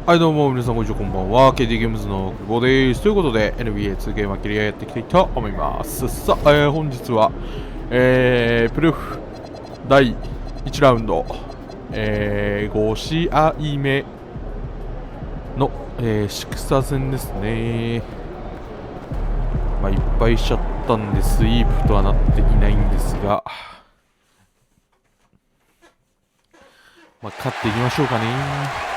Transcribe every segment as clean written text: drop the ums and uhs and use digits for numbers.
はいどうも皆さんこんにちは、こんばんは。KT ゲームズの久保です。ということで NBA2K マイキャリアやっていきたいと思います。さあ、本日は、プレーオフ第1ラウンド、5試合目の、シクサー戦ですね。まあいっぱいしちゃったんでスイープとはなっていないんですが、まあ勝っていきましょうかね。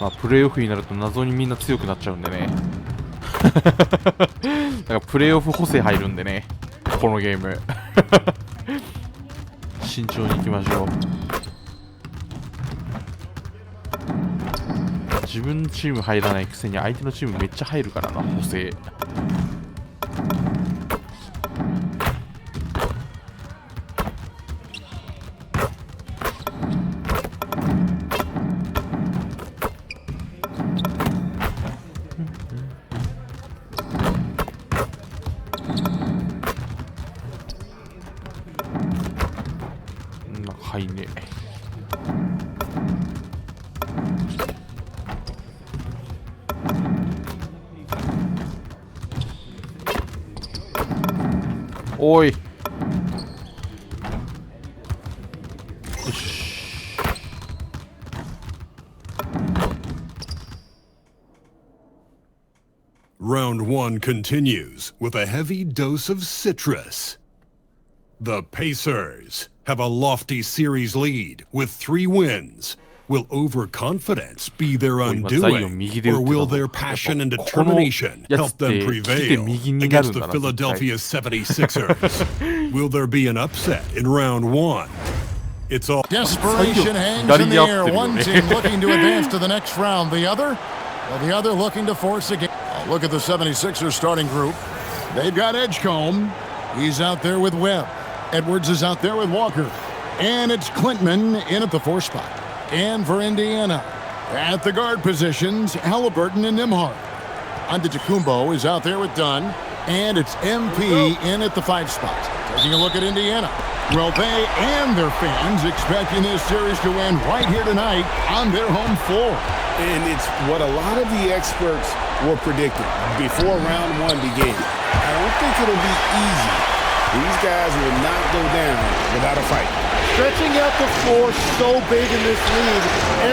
まあ、プレーオフになると謎にみんな強くなっちゃうんでねだからプレーオフ補正入るんでね、このゲーム慎重にいきましょう。自分のチーム入らないくせに相手のチームめっちゃ入るからな、補正。はいね。おい。よし。Round 1 continues with a heavy dose of citrus. The Pacers have a lofty series lead with 3 wins. Will overconfidence be their undoing, or will their passion and determination help them prevail against the Philadelphia 76ers? Will there be an upset in round 1? It's all desperation hangs in the air. One team looking to advance to the next round. The other looking to force a game. Look at the 76ers starting group. They've got Edgecombe. He's out there with Webb. Edwards is out there with Walker. And it's Clintman in at the 4 spot. And for Indiana, at the guard positions, Halliburton and Nimhart. Antetokounmpo is out there with Dunn. And it's MP in at the 5 spot. Taking a look at Indiana. Well, they and their fans expecting this series to end right here tonight on their home floor. And it's what a lot of the experts were predicting before round 1 began. I don't think it'll be easy. These guys will not go down without a fight. Stretching out the floor so big in this league.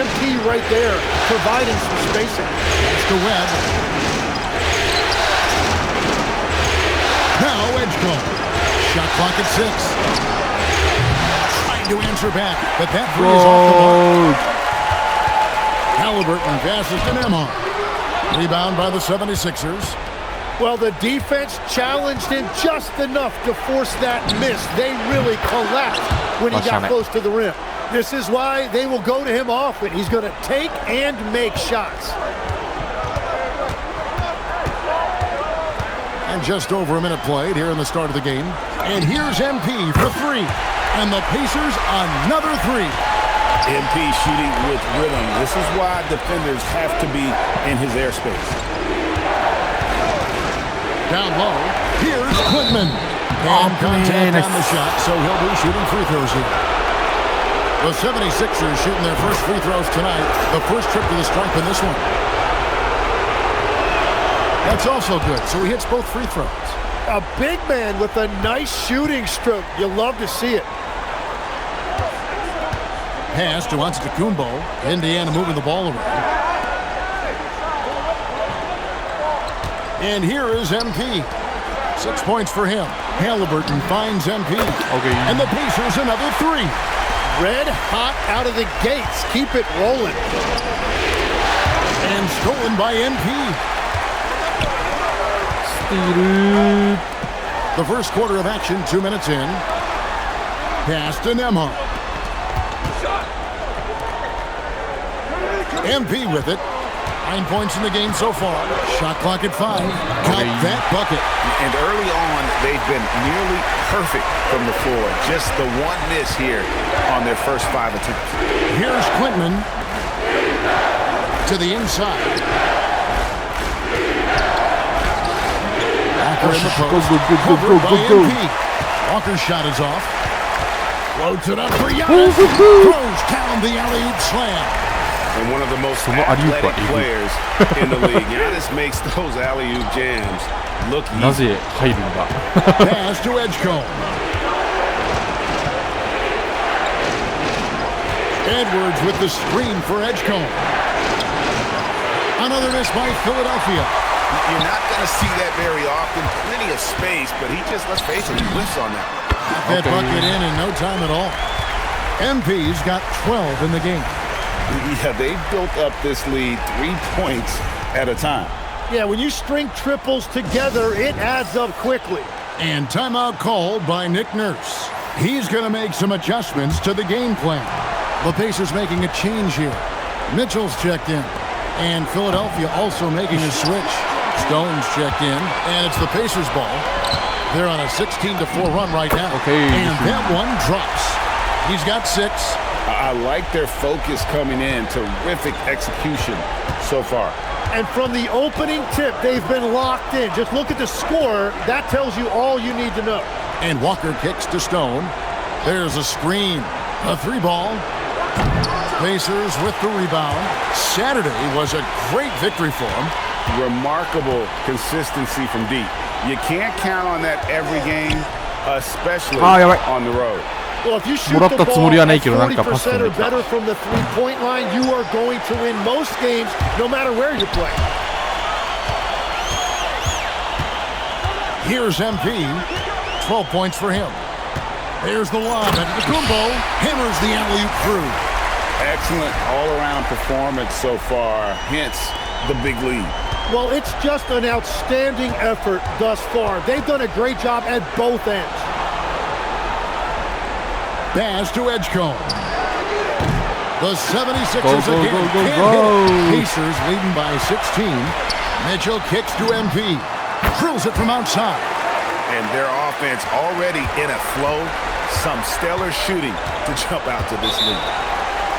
MP right there, providing some spacing. That's to Webb. Now Edgecombe. Shot clock at 6. Trying to answer back, but that three is off the mark. Halliburton passes to Nimhart. Rebound by the 76ers. Well, the defense challenged him just enough to force that miss. They really collapsed when he got close to the rim. This is why they will go to him often. He's going to take and make shots. And just over a minute played here in the start of the game. And here's MP for 3. And the Pacers another 3. MP shooting with rhythm. This is why defenders have to be in his airspace. Down low, here's Clintman. And contact on the shot, so he'll be shooting free throws here. The 76ers shooting their first free throws tonight. The first trip to the stripe in this one. That's also good, so he hits both free throws. A big man with a nice shooting stroke. You love to see it. Pass to Antetokounmpo. Indiana moving the ball around. And here is MP. 6 points for him. Halliburton finds MP. Okay. And the Pacers another 3. Red hot out of the gates. Keep it rolling. And stolen by MP. The first quarter of action, 2 minutes in. Pass to Nimhart. MP with it. 9 points in the game so far. Shot clock at 5. Count that bucket. And early on, they've been nearly perfect from the floor. Just the one miss here on their first 5 attempts. Here's Clintman to the inside. Walker in the post. Covered by MP. Walker's shot is off. Floats it up for Giannis. Throws down the alley-oop slam. And one of the most athletic players in the league. Giannis makes those alley-oop jams look easy. なぜ入るんだ Pass to Edgecombe. Edwards with the screen for Edgecombe. Another miss by Philadelphia. You're not going to see that very often. Plenty of space, but he just, let's face it, he whiffs on that. That bucket in no time at all. MP's got 12 in the game. Yeah, they built up this lead 3 points at a time. Yeah, when you string triples together, it adds up quickly. And timeout called by Nick Nurse. He's going to make some adjustments to the game plan. The Pacers making a change here. Mitchell's checked in. And Philadelphia also making a switch. Stone's checked in. And it's the Pacers ball. They're on a 16-4 run right now. Okay. And that one drops. He's got 6. I like their focus coming in. Terrific execution so far. And from the opening tip, they've been locked in. Just look at the score. That tells you all you need to know. And Walker kicks to Stone. There's a screen. A 3-ball. Pacers with the rebound. Saturday was a great victory for them. Remarkable consistency from deep. You can't count on that every game, especially on the road. Well, if you shoot the ball at 40% or better from the three-point line, you are going to win most games, no matter where you play. Here's MP. 12 points for him. There's the lob, and Kuribo hammers the alley-oop through. Excellent all-around performance so far, hence the big lead. Well, it's just an outstanding effort thus far. They've done a great job at both ends. Pass to Edgecombe. The 76ers again can't hit. Pacers leading by 16. Mitchell kicks to MP. Drills it from outside. And their offense already in a flow. Some stellar shooting to jump out to this lead.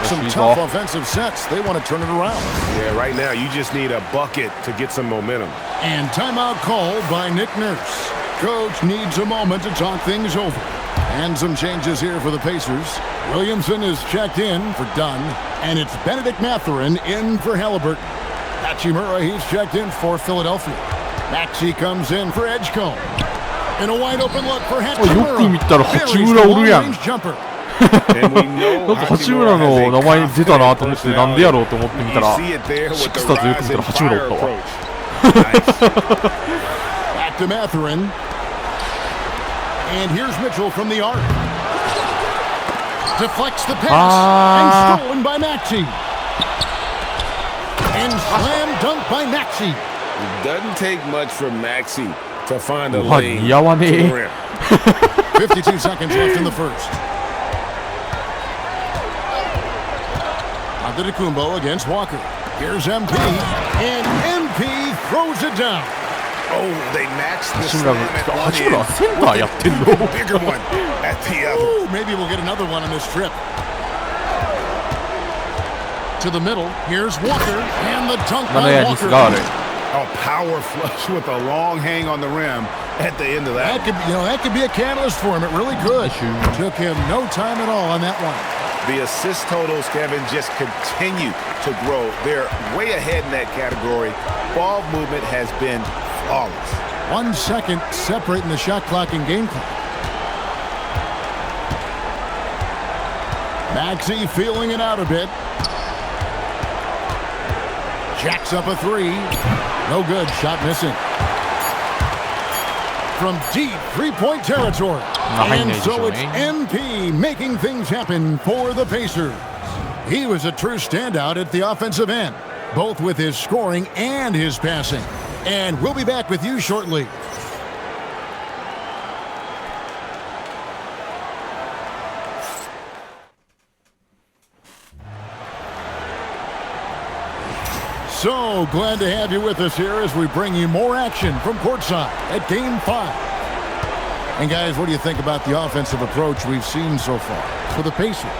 Some tough offensive sets. They want to turn it around. Yeah, right now you just need a bucket to get some momentum. And timeout called by Nick Nurse. Coach needs a moment to talk things over. And some changes here for the Pacers. Williamson is checked in for Dunn. And it's Benedict Mathurin in for Halliburton. Hachimura, he's checked in for Philadelphia. Maxey comes in for Edgecombe. And a wide open look for Hachimura. よく見たら八村おるやん。 なんか八村の名前出たなと思ってなんでやろうと思ってみたらシックスターズよく見たら八村おったわ Back to Mathurin. And here's Mitchell from the arc. Deflects the pass and stolen by Maxey. And slam dunk by Maxey. It doesn't take much from Maxey to find a lane to the rim. 52 seconds left in the first. Antetokounmpo against Walker. Here's MP. And MP throws it down. Oh, they matched the 八 slam 村 at が one 八村 end. センターやってんの Bigger one at the other. Ooh, maybe we'll get another one on this trip. To the middle. Here's Walker. And the dunk by 7やミス Walker. がある A power flush with a long hang on the rim at the end of that. That could be a catalyst for him. It really could. Took him no time at all on that one. The assist totals, Kevin, just continue to grow. They're way ahead in that category. Ball movement has been flawless. 1 second separating the shot clock and game clock. Maxey feeling it out a bit. Jacks up a 3. No good. Shot missing. From deep three-point territory. And so it's MP making things happen for the Pacers. He was a true standout at the offensive end, both with his scoring and his passing. And we'll be back with you shortly. So glad to have you with us here as we bring you more action from courtside at Game 5. And guys, what do you think about the offensive approach we've seen so far for the Pacers?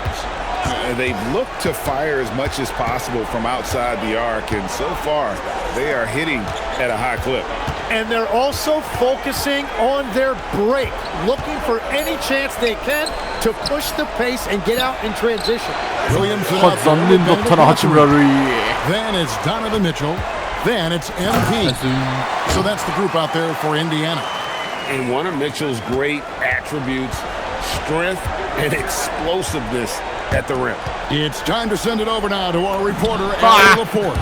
They've looked to fire as much as possible from outside the arc, and so far they are hitting at a high clip. And they're also focusing on their break, looking for any chance they can to push the pace and get out in transition. Williamson 残念だったな、八村塁。 Then it's Donovan Mitchell. Then it's MP. So that's the group out there for Indiana. And one of Mitchell's great attributes, strength and explosiveness at the rim. It's time to send it over now to our reporter, Allie Laporte.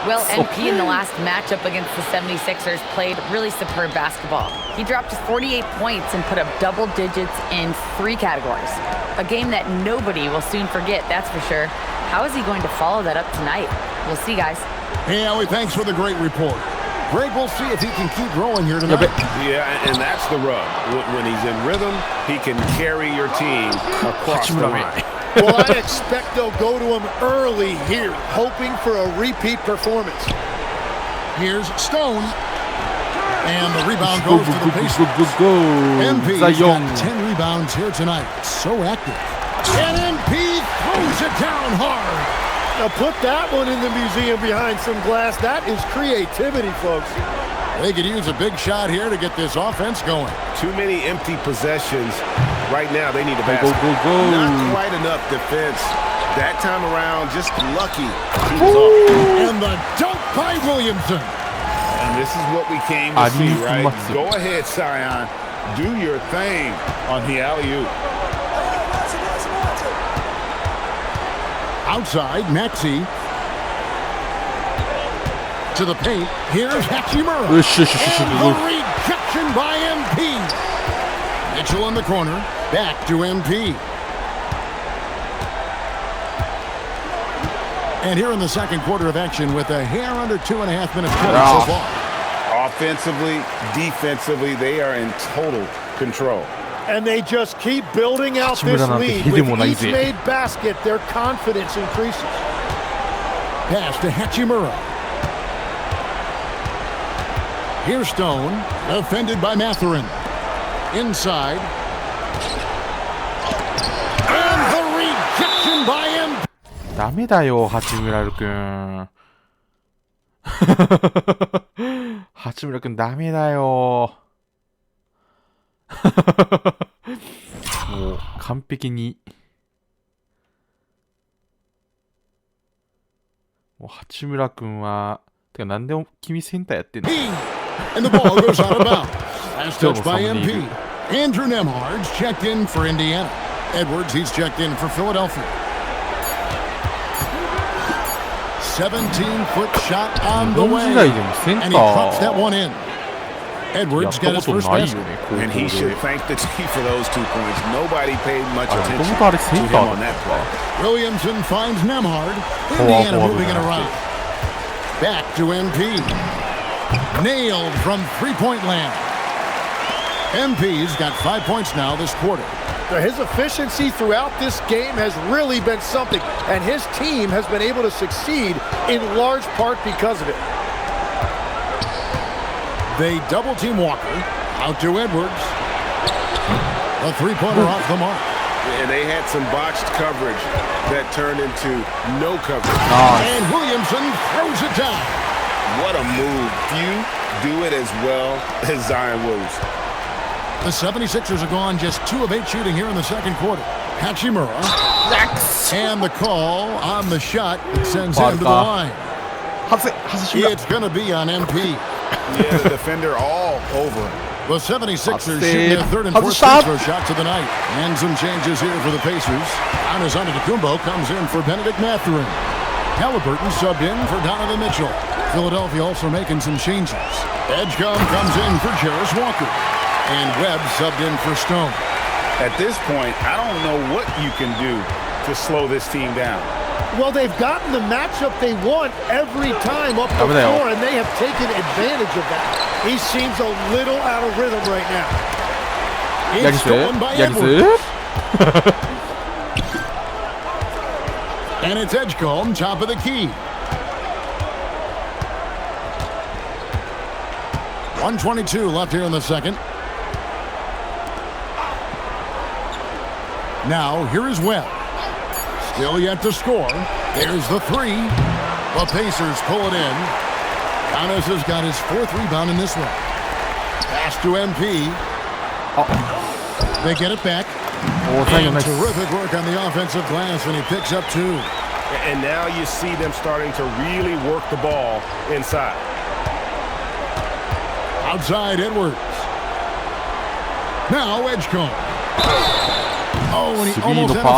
Well, MP in the last matchup against the 76ers played really superb basketball. He dropped 48 points and put up double digits in 3 categories. A game that nobody will soon forget, that's for sure. How is he going to follow that up tonight? We'll see, guys. Hey, Allie, thanks for the great report. Greg, we'll see if he can keep growing here tonight. Yeah, and that's the rub. When he's in rhythm, he can carry your team across the line. Well, I expect they'll go to him early here, hoping for a repeat performance. Here's Stone. And the rebound goes to the Pacers. MP's got 10 rebounds here tonight. So active. And MP throws it down hard. Now put that one in the museum behind some glass. That is creativity, folks. They could use a big shot here to get this offense going. Too many empty possessions. Right now, they need a basket. Not quite enough defense. That time around, just lucky. He was off. And the dunk by Williamson. And this is what we came to see, right? Go ahead, Sion. Do your thing on the alley-oop. Outside, Maxey. To the paint. Here's Hachimura. And the rejection by MP. Mitchell in the corner. Back to MP. And here in the second quarter of action with a hair under 2.5 minutes played so far. Offensively, defensively, they are in total control. And they just keep building out this lead. With each made basket, their confidence increases. Pass to Hachimura. Here's Stone, defended by Mathurin. Inside. And the rejection by him. ダメだよ、八村君。八村君ダメだよ。もう完璧にもう八村君はてかなんで君センターやってんの And the ball goes out of bounds. Last touch by MP. Andrew Nembhard's checked in for Indiana. Edwards, he's checked in for Philadelphia. 17-foot shot on the way. And he puts that one in. Edwards got his first basket. And he should thank the team for those 2 points. Nobody paid much attention to him on that play. Williamson finds Nembhard. Indiana moving it around. Back to MP. Nailed from three-point land. MP's got 5 points now this quarter. His efficiency throughout this game has really been something, and his team has been able to succeed in large part because of it. They double-team Walker. Out to Edwards. A three-pointer off the mark. And they had some botched coverage that turned into no coverage. And Williamson throws it down. What a move. Few do it as well as Zion Williamson. The 76ers are gone just 2 of 8 shooting here in the second quarter. Hachimura. And the call on the shot that sends him to the line. It's going to be on MP. Yeah, the defender all over him. The 76ers shooting their third and fourth free throw shots of the night. And some changes here for the Pacers. Giannis Antetokounmpo comes in for Benedict Mathurin. Halliburton subbed in for Donovan Mitchell. Philadelphia also making some changes. Edgecombe comes in for Jarris Walker. And Webb subbed in for Stone. At this point, I don't know what you can do to slow this team down. Well, they've gotten the matchup they want every time up the floor, and they have taken advantage of that. He seems a little out of rhythm right now. It's stolen by Edwards. And it's Edgecombe, top of the key. 1:22 left here in the second. Now, here is Webb. Still yet to score. There's the three. The Pacers pull it in. Giannis has got his 4th rebound in this one. Pass to MP. They get it back. And terrific work on the offensive glass, and he picks up 2. And now you see them starting to really work the ball inside. Outside Edwards. Now Edgecombe. Oh, and he almost had a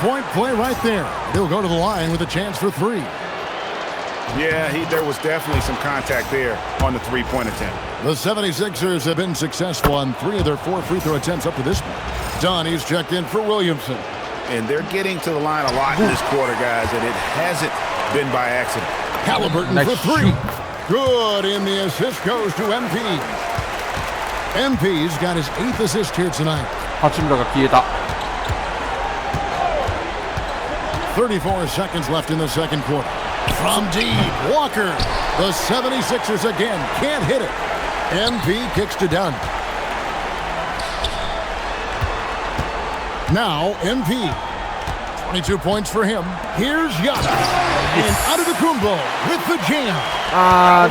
4-point play right there. He'll go to the line with a chance for 3. Yeah, there was definitely some contact there on the 3-point attempt. The 76ers have been successful on 3 of their 4 free throw attempts up to this point. Donnie's checked in for Williamson. And they're getting to the line a lot in this quarter, guys, and it hasn't been by accident. Halliburton for 3. Good, and the assist goes to MP. MP's got his 8th assist here tonight. 八村が消えた。 34 seconds left in the second quarter. From deep, Walker. The 76ers again can't hit it. MP kicks to Dunn. Now MP. 22 points for him. Here's Giannis. And Antetokounmpo with the jam.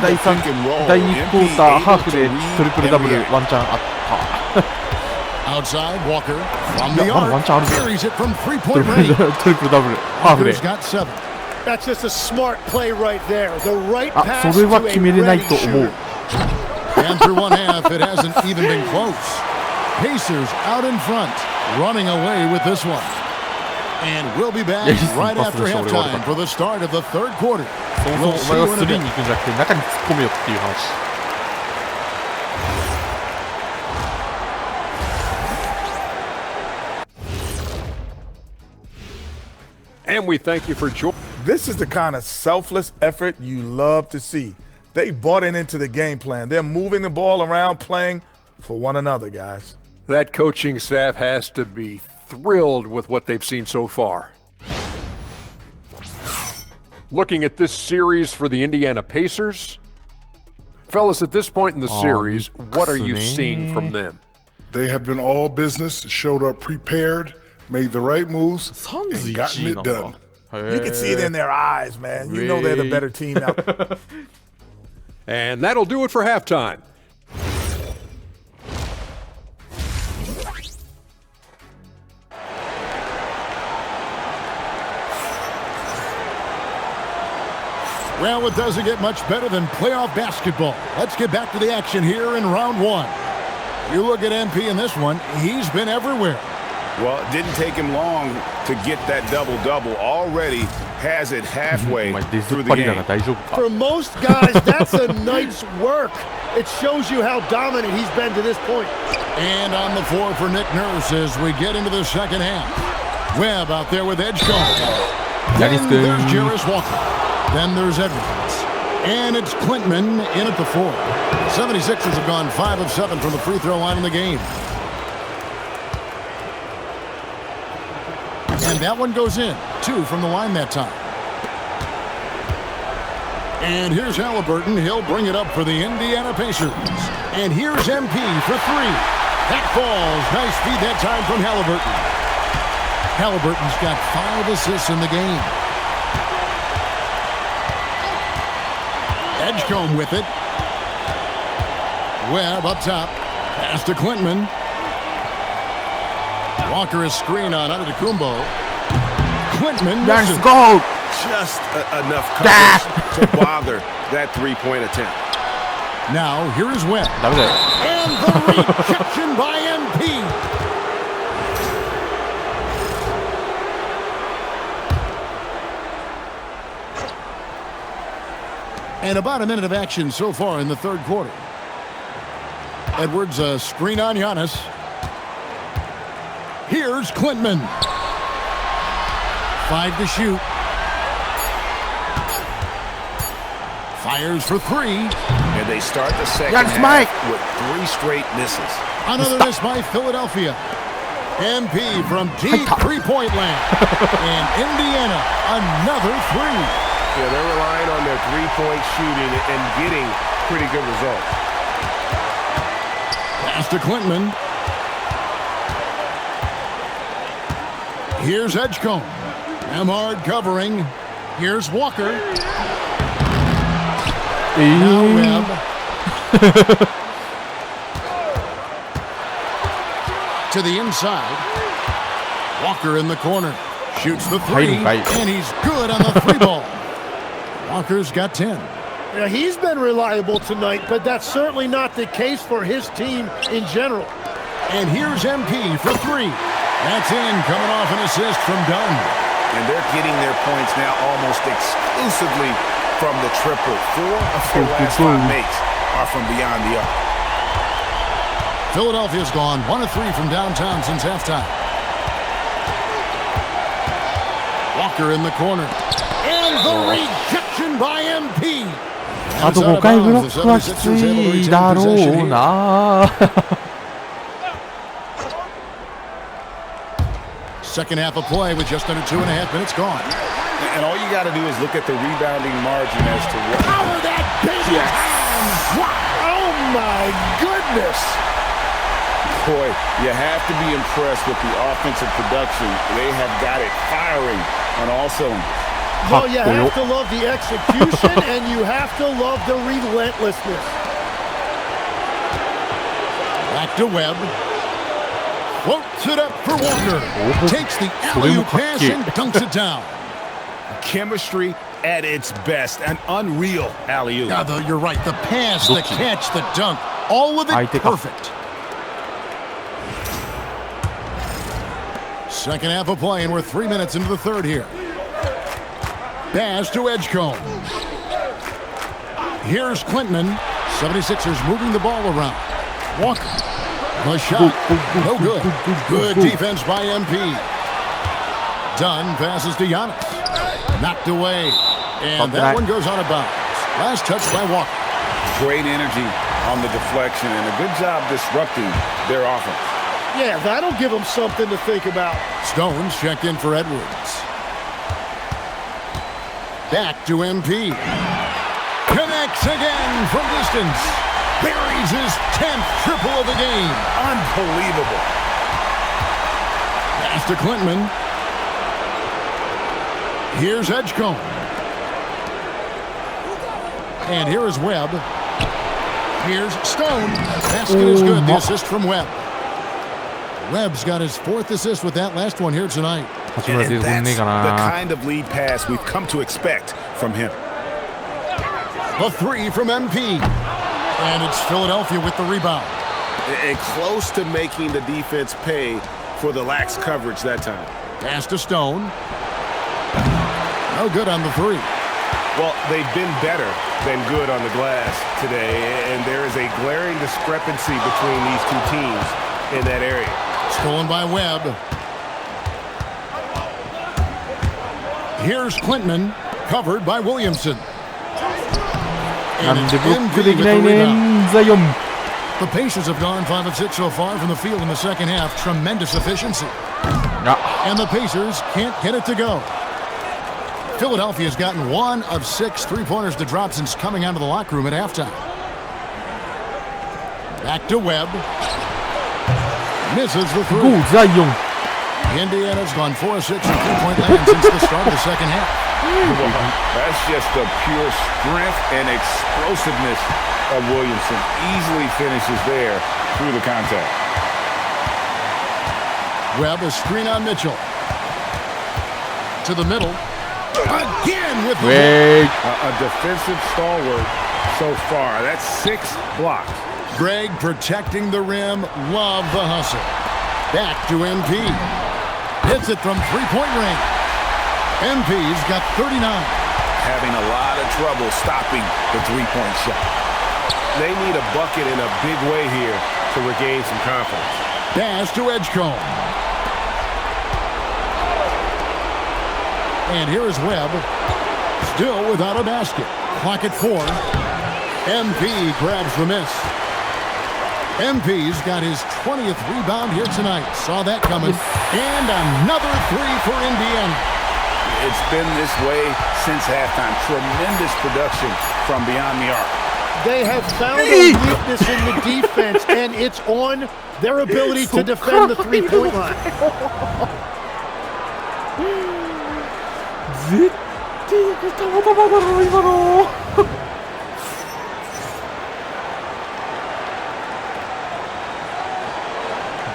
第2クォーターハーフでトリプルダブルワンチャンあった。Outside Walker from the arc. Carries it from 3-point range. トリプルダブルハーフで。 Walker's got 7. That's just a smart play right there. The right pass それは to 決 a めれない ready と思う。 shooter. And through one half, it hasn't even been close. Pacers out in front, running away with this one. And we'll be back right after halftime for the start of the third quarter. そもそもお前はスリーに行くんじゃなくて中に突っ込めよっていう話。 And we thank you for joining. This is the kind of selfless effort you love to see. They bought into the game plan. They're moving the ball around, playing for one another, guys. That coaching staff has to be thrilled with what they've seen so far. Looking at this series for the Indiana Pacers, fellas, at this point in the series, what are you seeing from them? They have been all business, showed up prepared, made the right moves, and gotten it done. You can see it in their eyes, man. You know they're the better team out there. And that'll do it for halftime. Well, it doesn't get much better than playoff basketball. Let's get back to the action here in round 1. You look at MP in this one, he's been everywhere. Well, it didn't take him long to get that double-double. Already has it halfway through the game. For most guys, that's a night's work. It shows you how dominant he's been to this point. And on the floor for Nick Nurse as we get into the second half. Webb out there with Edgecombe. Then there's Jarris Walker. Then there's Edwards. And it's Clintman in at the 4. 76ers have gone 5 of 7 from the free throw line in the game. And that one goes in. 2 from the line that time. And here's Halliburton. He'll bring it up for the Indiana Pacers. And here's MP for 3. That falls. Nice feed that time from Halliburton. Halliburton's got 5 assists in the game. Edgecombe with it. Webb up top. Pass to Clintman. Walker is screen on Antetokounmpo. Clintman. Let's go. Just enough coverage to bother that 3-point attempt. Now, here is Webb. And the rejection by MP. And about a minute of action so far in the third quarter. Edwards, a screen on Giannis. Here's Clintman. 5 to shoot. Fires for 3. And they start the second half with 3 straight misses. Another miss by Philadelphia. MP from deep 3-point land. And Indiana, another 3. Yeah, they're relying on their 3-point shooting and getting pretty good results. Pass to Clintman. Here's Edgecombe. Emhard covering. Here's Walker. Now Webb. To the inside. Walker in the corner. Shoots the three. And he's good on the three ball. Walker's got 10. Yeah, he's been reliable tonight, but that's certainly not the case for his team in general. And here's MP for three. That's in, coming off an assist from Dunn. And they're getting their points now almost exclusively from the triple. 4 of their last 5 makes are from beyond the arc. Philadelphia's gone 1 of 3 from downtown since halftime. Walker in the corner. And the rejection by MP. あと5回ブロックはきついだろうな。Second half of play with just under 2.5 minutes gone. And all you got to do is look at the rebounding margin as to what. Power that baby! Oh my goodness! Boy, you have to be impressed with the offensive production. They have got it firing on all cylinders. Well, you have to love the execution and you have to love the relentlessness. Back to Webb. Floats it up for Walker. Takes the alley-oop pass and dunks it down. Chemistry at its best. An unreal alley-oop. Yeah, you're right. The pass, the catch, the dunk. All of it perfect. Second half of play, and we're 3 minutes into the third here. Pass to Edgecombe. Here's Clinton. 76ers moving the ball around. Walker. The shot. No good. Good defense by MP. Dunn passes to Giannis. Knocked away. And that one goes out of bounds. Last touch by Walker. Great energy on the deflection and a good job disrupting their offense. Yeah, that'll give them something to think about. Stones checked in for Edwards. Back to MP. Connects again from distance. Buries his 10th triple of the game. Unbelievable. Pass to Clinton. Here's Edgecombe. And here is Webb. Here's Stone. Basket is good. The assist from Webb. Webb's got his 4th assist with that last one here tonight. And that's the kind of lead pass we've come to expect from him. The three from MP. And it's Philadelphia with the rebound. And close to making the defense pay for the lax coverage that time. Pass to Stone. No good on the three. Well, they've been better than good on the glass today, and there is a glaring discrepancy between these two teams in that area. Stolen by Webb. Here's Clinton, covered by Williamson. And it's MV with the rebound. The Pacers have gone 5 of 6 so far from the field in the second half. Tremendous efficiency. And the Pacers can't get it to go. Philadelphia's gotten 1 of 6 three-pointers to drop since coming out of the locker room at halftime. Back to Webb. Misses the three. Indiana's gone 4 of 6 from three-point land since the start of the second half. That's just the pure strength and explosiveness of Williamson. Easily finishes there through the contact. Webb, a screen on Mitchell. To the middle. Again with the a defensive stalwart so far. That's 6 blocks. Greg protecting the rim. Love the hustle. Back to MP. Hits it from three-point range. MP's got 39. Having a lot of trouble stopping the three-point shot. They need a bucket in a big way here to regain some confidence. Pass to Edgecombe. And here is Webb. Still without a basket. Clock at 4. MP grabs the miss. MP's got his 20th rebound here tonight. Saw that coming. And another three for Indiana. It's been this way since halftime. Tremendous production from beyond the arc. They have found a weakness in the defense, and it's on their ability to defend the three-point line.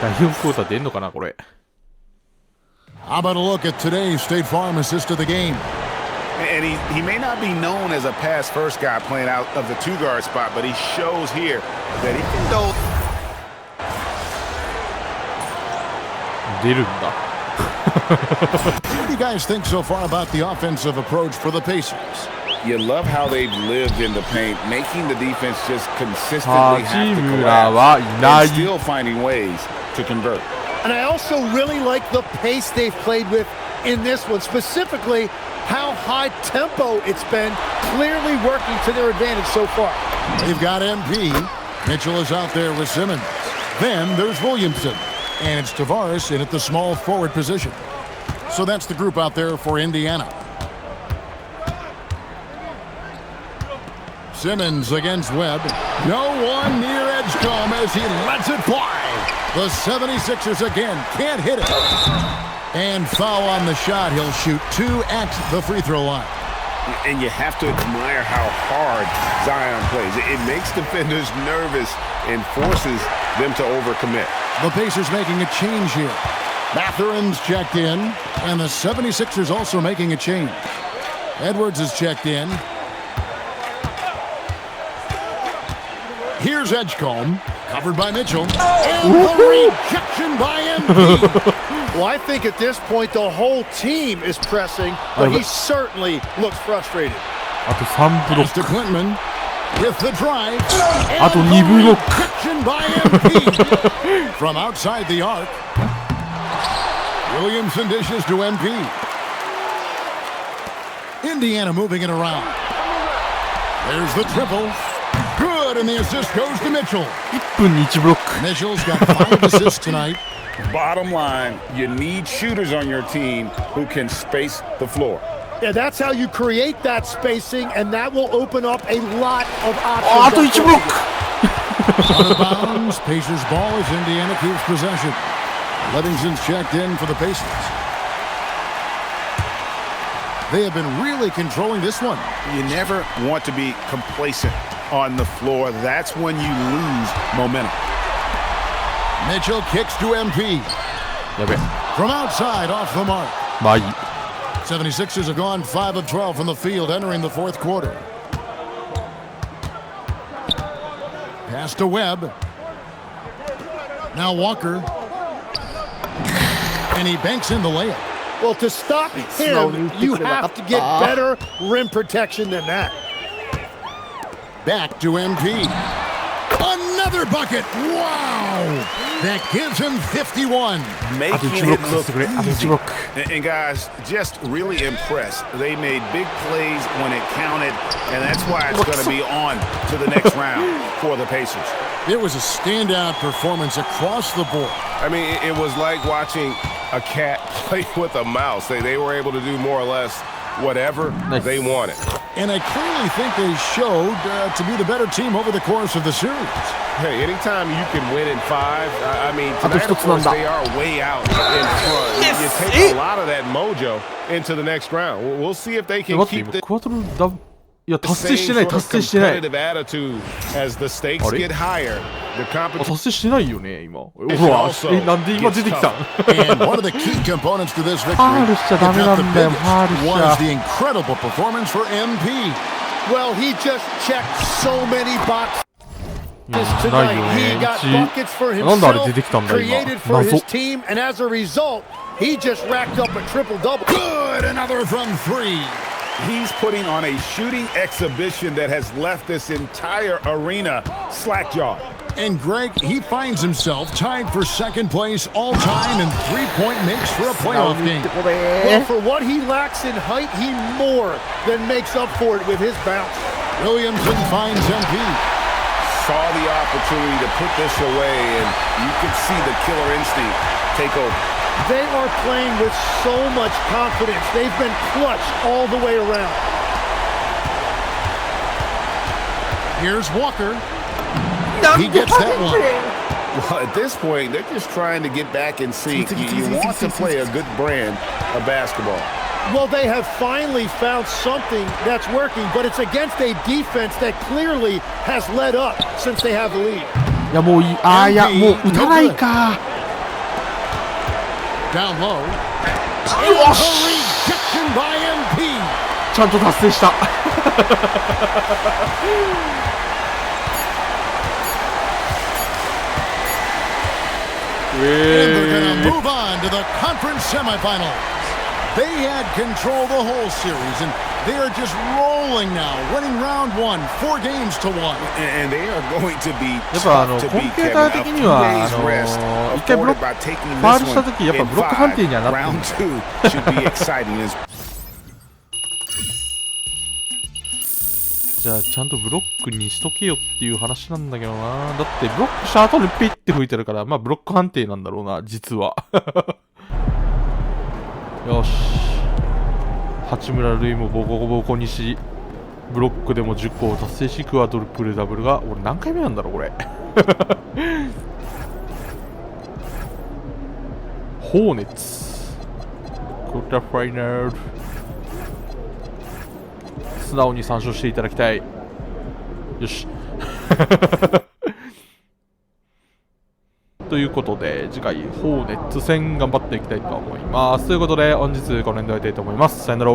第4クォーター出んのかなこれ。 How about a look at today's State Farm assist of the game? And he may not be known as a pass-first guy playing out of the two-guard spot, but he shows here that he can go. 出るんだ。 What do you guys think so far about the offensive approach for the Pacers? You love how they've lived in the paint, making the defense just consistently have to collapse and still finding ways to convert. And I also really like the pace they've played with in this one, specifically how high tempo it's been, clearly working to their advantage so far. They've got MP. Mitchell is out there with Simmons. Then there's Williamson. And it's Tavares in at the small forward position. So that's the group out there for Indiana. Simmons against Webb. No one near Edgecombe as he lets it fly. The 76ers again can't hit it. And foul on the shot. He'll shoot 2 at the free throw line. And you have to admire how hard Zion plays. It makes defenders nervous and forces them to overcommit. The Pacers making a change here. Mathurin's checked in, and the 76ers also making a change. Edwards is checked in. Here's Edgecombe, covered by Mitchell. And the rejection by MP. Well, I think at this point the whole team is pressing, but he certainly looks frustrated. あと3ブロッ To ク。 Clinton with the drive. あと And 2ブロッ the ク。 rejection by MP. From outside the arc. Williamson dishes to MP. Indiana moving it around. There's the triple. Good, and the assist goes to Mitchell. 1分に1ブロック。 Mitchell's got 5 assists tonight. Bottom line, you need shooters on your team who can space the floor. Yeah, that's how you create that spacing, and that will open up a lot of あと options. 1ブロック。 Out of bounds. Pacers ball as Indiana keeps possession. Livingston's checked in for the Pacers. They have been really controlling this one. You never want to be complacent on the floor. That's when you lose momentum. Mitchell kicks to MP. やべ。 From outside, off the mark. まあいい。 76ers have gone 5 of 12 from the field entering the fourth quarter. Pass to Webb. Now Walker. And he banks in the layup. Well, to stop him, you have to get better rim protection than that. Back to MP. Another bucket. Wow. That gives him 51. Making Average it look, look average easy. look. And guys, just really impressed. They made big plays when it counted, and that's why it's going to be on to the next round for the Pacers. It was a standout performance across the board. I mean, it was like watching a cat play with a mouse. They were able to do more or less whatever they wanted. And I clearly think they showed to be the better team over the course of the series. Hey, anytime you can win in 5, I mean, tonight, of course, they are way out in front. You take a lot of that mojo into the next round. We'll see if they can 待って keep 今 the クワトロダブいや達成して same ない sort 達 of 成してない competitive attitude as the stakes あれ get higher. The あ competition 達成してないよね今ほ It ら also なんで今出てきたん And one of the key components to this victory, ファールしちゃダメなんだよ if ファール not し the ちゃ biggest, was the incredible performance for MP. Well, he just checked so many boxes ないよ tonight. ね He got 1 buckets for なんであれ himself, 出てきたんだ今 created for 謎 his team, and as a result, he just racked up a triple-double. Good, another from 3. He's putting on a shooting exhibition that has left this entire arena slack-jawed. And Greg, he finds himself tied for second place all time in three-point makes for a playoff game. Well, for what he lacks in height, he more than makes up for it with his bounce. Williamson finds MP. Saw the opportunity to put this away, and you could see the killer instinct take over. They are playing with so much confidence. They've been clutch all the way around. Here's Walker. He gets that one. Well, at this point, they're just trying to get back in sync. You want to play a good brand of basketball. Well, they have finally found something that's working, but it's against a defense that clearly has led up since they have the lead. いやもういいあーいやもう打たないか down low. よし Rejection by MP. ちゃんと達成した。 And they're going to move on to the conference semifinals. They had control the whole series, and they are just rolling now, winning round one, 4 games to 1. And they are going to be やっぱ tough to コン beat, ピュー Kevin. ター A 的 few には days rest 一回ブロッ afforded ク by taking ファール this した one 時やっぱ in ブロック判定にはなってる 5. Round 2 should be exciting as じゃあちゃんとブロックにしとけよっていう話なんだけどな。だってブロックした後にピッて吹いてるから、まあブロック判定なんだろうな、実は。よし。八村塁もボコボコにし、ブロックでも10個を達成し、クアドルプルダブルが、俺何回目なんだろう、これ。ホーネッツ。クォーターファイナル。素直に参照していただきたい。よし。ということで、次回、ホーネッツ戦頑張っていきたいと思います。ということで、本日この辺で終わりたいと思います。さよなら。